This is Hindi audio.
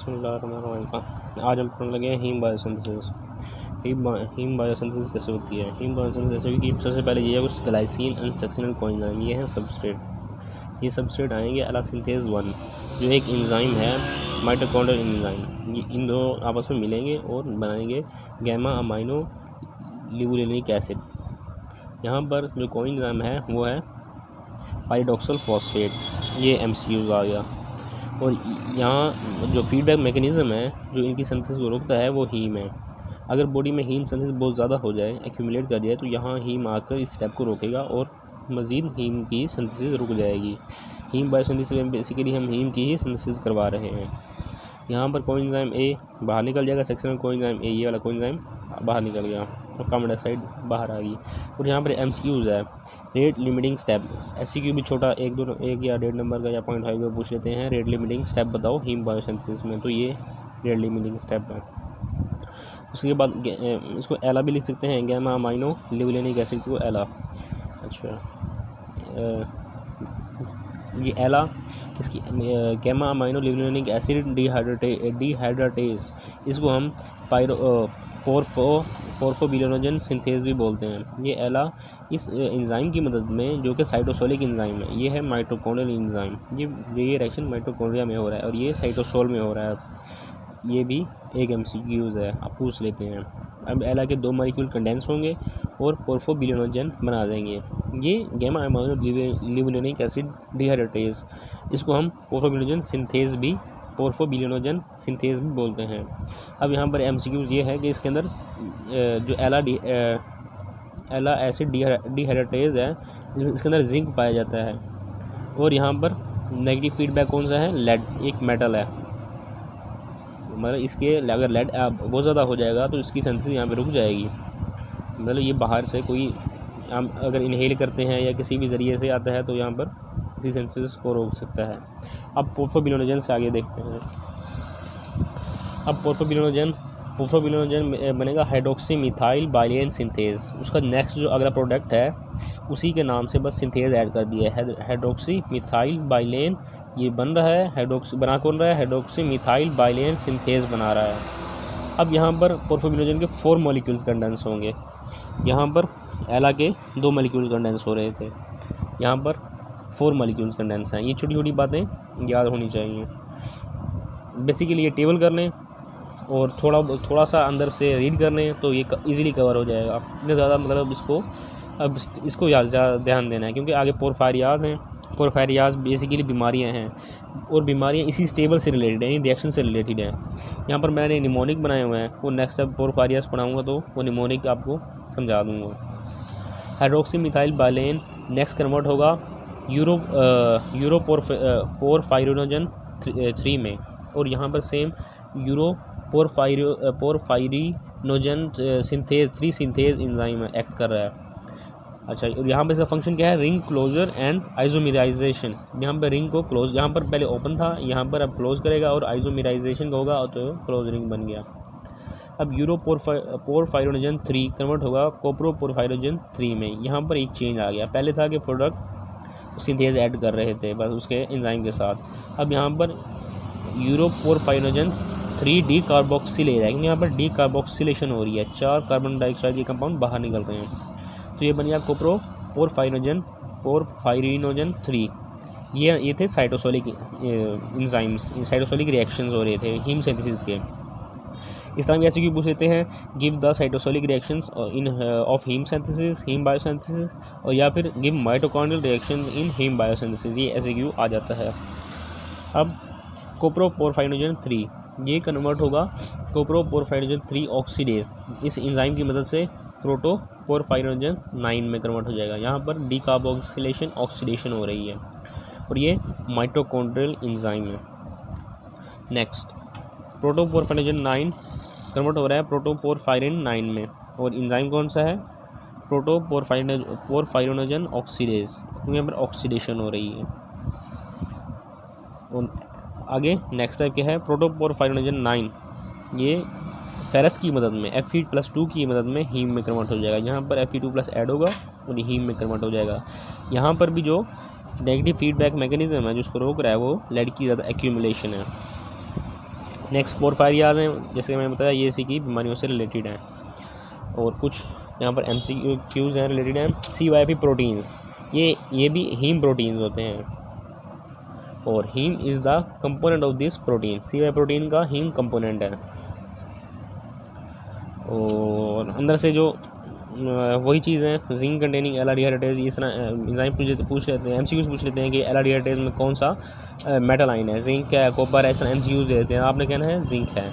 बिस्मिल्लाहिर्रहमानिर्रहीम। आज हम पढ़ने लगे हैं हीम बायोसिंथेसिस। हीम बायोसिंथेसिस कैसे होती है। हीम बायोसिंथेसिस जैसे कि सबसे पहले ये है उस ग्लाइसिन एंड सक्सिनल कोएंजाइम, ये है सबस्ट्रेट। ये सबस्ट्रेट आएंगे अला सिंथेज 1 जो एक एंजाइम है माइटोकॉन्ड्रियल एंजाइम। ये इन दो आपस में मिलेंगे और बनाएंगे गैमा अमाइनो लिबुलिनिक एसिड। यहाँ पर जो कोएंजाइम है वो है पाइरिडॉक्सिल फॉस्फेट। ये MCQs आ गया। और यहाँ जो फीडबैक मैकेनिज़्म है जो इनकी सिंथेसिस को रोकता है वो हीम है। अगर बॉडी में हीम सिंथेसिस बहुत ज़्यादा हो जाए, एक्यूमुलेट कर जाए, तो यहाँ हीम आकर इस स्टेप को रोकेगा और मज़ीद हीम की सिंथेसिस रुक जाएगी। हीम बायोसिंथेसिस में बेसिकली हम हीम की ही सिंथेसिस करवा रहे हैं। यहाँ पर कोएंजाइम ए बाहर निकल जाएगा, सेक्शनल कोएंजाइम ए, ये वाला कोएंजाइम बाहर निकल गया और कार्बन डाइऑक्साइड बाहर आ गई। और यहाँ पर MCQs है रेट लिमिटिंग स्टेप। SCQ भी छोटा एक या 1.5 नंबर का या 0.5 का पूछ लेते हैं। रेट लिमिटिंग स्टेप बताओ हीम बायोसिंथेसिस में, तो ये रेट लिमिटिंग स्टेप है। उसके बाद इसको एला भी लिख सकते हैं, गैमा अमाइनो लिबुलिनिक एसिड को एला। अच्छा, ये एला इसकी गैमा अमाइनो लिबुलिनिक एसिड डिहाइड्रेटेज, इसको हम पोर्फोबिलिनोजन सिंथेज भी बोलते हैं। ये एला इस एंजाइम की मदद में, जो कि साइटोसोलिक एंजाइम है, ये है माइटोकॉन्ड्रियल एंजाइम। ये रिएक्शन माइटोकॉन्ड्रिया में हो रहा है और ये साइटोसोल में हो रहा है। ये भी एक MCQs है, आप पूछ लेते हैं। अब एला के 2 मॉलिक्यूल कंडेंस होंगे और पोर्फोबिलिनोजन बना देंगे। ये गैमा अमाइनो लिबुलिनिक एसिड डिहाइड्रेटेज, इसको हम पोर्फोबिलिनोजन सिंथेज भी बोलते हैं। अब यहाँ पर MCQs ये है कि इसके अंदर जो एला एसिड डिहाइड्रेटेज है, इसके अंदर जिंक पाया जाता है। और यहाँ पर नेगेटिव फीडबैक कौन सा है, लेड, एक मेटल है। मतलब इसके अगर लेड बहुत ज़्यादा हो जाएगा तो इसकी सिंथेसिस यहाँ पे रुक जाएगी। मतलब ये बाहर से कोई हम अगर इनहेल करते हैं या किसी भी ज़रिए से आता है तो यहाँ पर इसी सिंथेसिस को रोक सकता है। अब पोर्फोबिलिनोजन से आगे देखते हैं। अब पोर्फोबिलिनोजन बनेगा हाइड्रोक्सी मिथाइल बाइलेन सिंथेज। उसका नेक्स्ट जो अगला प्रोडक्ट है उसी के नाम से बस सिंथेज ऐड कर दिया है, हाइड्रोक्सी मिथाइल बाइलेन। ये बन रहा है बना कौन रहा है, हाइड्रोक्सी मिथाइल बाइलेन सिंथेज बना रहा है। अब यहाँ पर पोर्फोबिलिनोजन के 4 मॉलिक्यूल्स कंडेंस होंगे। यहाँ पर एला के 2 मॉलिक्यूल्स कंडेंस हो रहे थे, यहाँ पर 4 मॉलिक्यूल्स कंडेंस हैं। ये छोटी छोटी बातें याद होनी चाहिए। बेसिकली ये टेबल कर लें और थोड़ा सा अंदर से रीड कर लें तो ये इजीली कवर हो जाएगा। इतने ज़्यादा मतलब इसको ज़्यादा ध्यान देना है, क्योंकि आगे पोरफायरियाज हैं। पोरफायरियाज बेसिकली बीमारियां हैं और बीमारियां इसी टेबल से रिलेटेड है, यानी रिएक्शन से रिलेटेड है। यहाँ पर मैंने निमोनिक बनाए हुए हैं, वो नेक्स्ट जब पोरफायरियाज पढ़ाऊँगा तो वो निमोनिक आपको समझा दूँगा। Hydroxy methyl bilane next convert होगा यूरोपोरफायरिनोजन 3 में, और यहाँ पर same porphyrinogen synthase 3 synthase enzyme act कर रहा है। अच्छा, और यहाँ पर इसका फंक्शन क्या है, रिंग क्लोजर एंड आइसोमेराइजेशन। यहाँ पर रिंग को क्लोज, यहाँ पर पहले ओपन था, यहाँ पर अब क्लोज करेगा और आइसोमेराइजेशन का होगा तो क्लोज रिंग बन गया। अब यूरोपोरफायरिनोजन 3 कन्वर्ट होगा कोप्रोपोरफायरिनोजन 3 में। यहाँ पर एक चेंज आ गया, पहले था कि प्रोडक्ट सिंथेज ऐड कर रहे थे बस उसके एंजाइम के साथ। अब यहाँ पर यूरोपोरफायरिनोजन 3 डी कार्बोक्सिलेज है, यहाँ पर डी कार्बोक्सिलेशन हो रही है, 4 कार्बन डाइऑक्साइड के कंपाउंड बाहर निकल रहे हैं, तो ये बन गया पोरफायरिनोजन 3। ये थे साइटोसोलिक एंजाइम्स, साइटोसोलिक रिएक्शंस हो रहे थे हीम सिंथेसिस के। इस तरह ऐसे क्यों पूछ लेते हैं, give the cytosolic reactions in of heme synthesis, heme biosynthesis, और या फिर give mitochondrial reaction in heme biosynthesis, ये ऐसे क्यों आ जाता है। अब कोप्रोपोरफायरिनोजन 3 ये कन्वर्ट होगा कोप्रोपोरफायरिनोजन 3 ऑक्सीडेज, इस एंजाइम की मदद से प्रोटोपोरफायरिनोजन 9 में कन्वर्ट हो जाएगा। यहाँ पर डीकार्बोक्सिलेशन ऑक्सीडेशन हो रही है और ये माइटोकॉन्ड्रियल एंजाइम है। नेक्स्ट प्रोटोपोरफायरिनोजन 9 कन्वर्ट हो रहा है प्रोटोपोरफायरिन 9 में, और एंजाइम कौन सा है, प्रोटोपोरफायरिनोजन ऑक्सीडेज, यहाँ पर ऑक्सीडेशन हो रही है। और आगे नेक्स्ट टाइप क्या है, प्रोटोपोरफायरिनोजन 9 ये फेरस की मदद में Fe+2 की मदद में हीम में कन्वर्ट हो जाएगा। यहाँ पर Fe2+ ऐड होगा और हीम में कन्वर्ट हो जाएगा। यहाँ पर भी जो नेगेटिव फीडबैक मैकेनिज्म है जो उसको रोक रहा है वो लेड की ज़्यादा एक्यूमुलेशन है। नेक्स्ट 4 फारियाज हैं, जैसे मैंने बताया ये इसी की बीमारियों से रिलेटेड हैं। और कुछ यहाँ पर MCQs हैं रिलेटेड हैं। CYP प्रोटीन्स, ये भी हीम प्रोटीन्स होते हैं, और haem is the component of this protein. CYP protein का हीम कंपोनेंट है। और अंदर से जो वही चीज़ है जिंक कंटेनिंग एला डिहाइड्रेटेज, इस तरह एंजाइम पूछ लेते हैं, MCQs पूछ लेते हैं कि एला डिहाइड्रेटेज में कौन सा मेटल आयन है, जिंक है, कॉपर है, इस तरह MCQs देते हैं, आपने कहना है जिंक है।